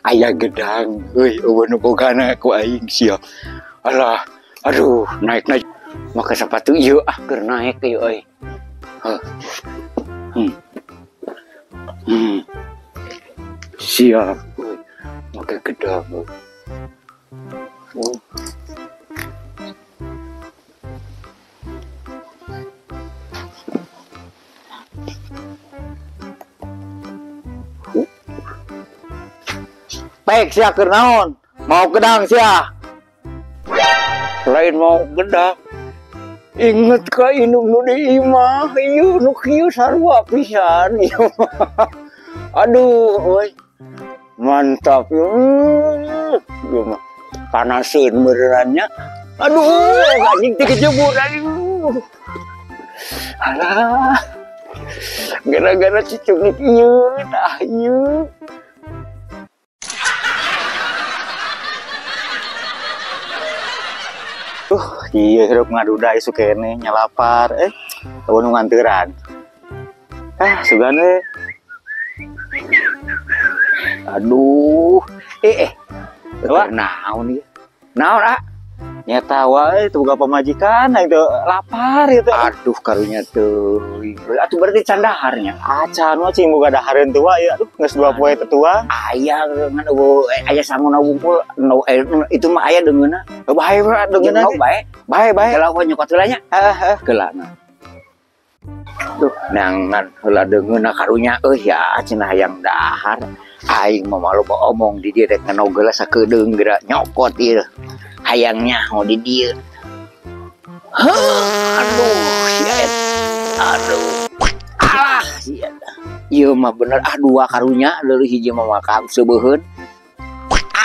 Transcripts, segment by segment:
Ayah gedang, eueuh nu bogana ku aing sia. Alah, aduh, naik. Make sepatu ieu keur naik ieu euy. Siap, make gedang. Baik sia keur naon? Mau gedang sia. Lain mau gedang. Inget ka indung nu di imah, ieu nu kieu sarua pisan ieu. Aduh, euy. Mantap ieu mah. Panaseun benerannya. Aduh, anjing teh kejebur aduh. Alah. Gara-gara cicungit ieu tah ieu. Iya hirup ngaduda isu kene nyalapar teu nu nganteuran. Sugan we. Aduh. Naon ieu? Naon Nyata wae teu boga pamajikan teu lapar ieu teh. Aduh karunya teuing. Atuh berarti can daharnya. Can mah cing boga dahareun teu wae. Aduh geus 2 poe tetua. Aya ngan aya sanguna wungkul itu mah aya deungeuna. Bae deungeuna. Bae. Kalau we nyokot heula nya. Geulana. Duh, nangan heula deungeuna karunya ya cenah hayang dahar. Aing mah malu omong di dieu rek ngano geula sakedeung geura nyokot ieu. Hayangnya mau di dieu. Aduh, siet. Aduh. Alah, siet. Ieu mah bener 2 karunya leureut hiji mah makam sebeuheun.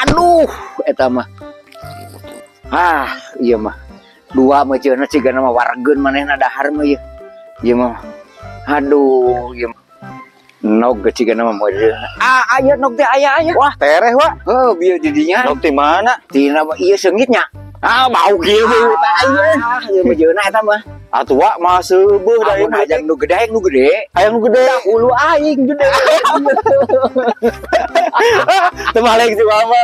Aduh, eta mah. Ieu mah 2 mah cenah cigana mah wargeun manehna dahar mah ieu. Ieu mah. Aduh, ieu mah. Nog cigana mah model. Aya nog teh aya. Wah, tereh wa. Bieu di dinya. Nog ti mana? Tina mah ieu seungitnya. Bau kieu tah ieu. Ieu mah jeuna eta mah. Atuh wa mah seubeuh da ieu mah ajang nu gede. Hayang nu gede. Ulu aing gede. Teu balik si mama.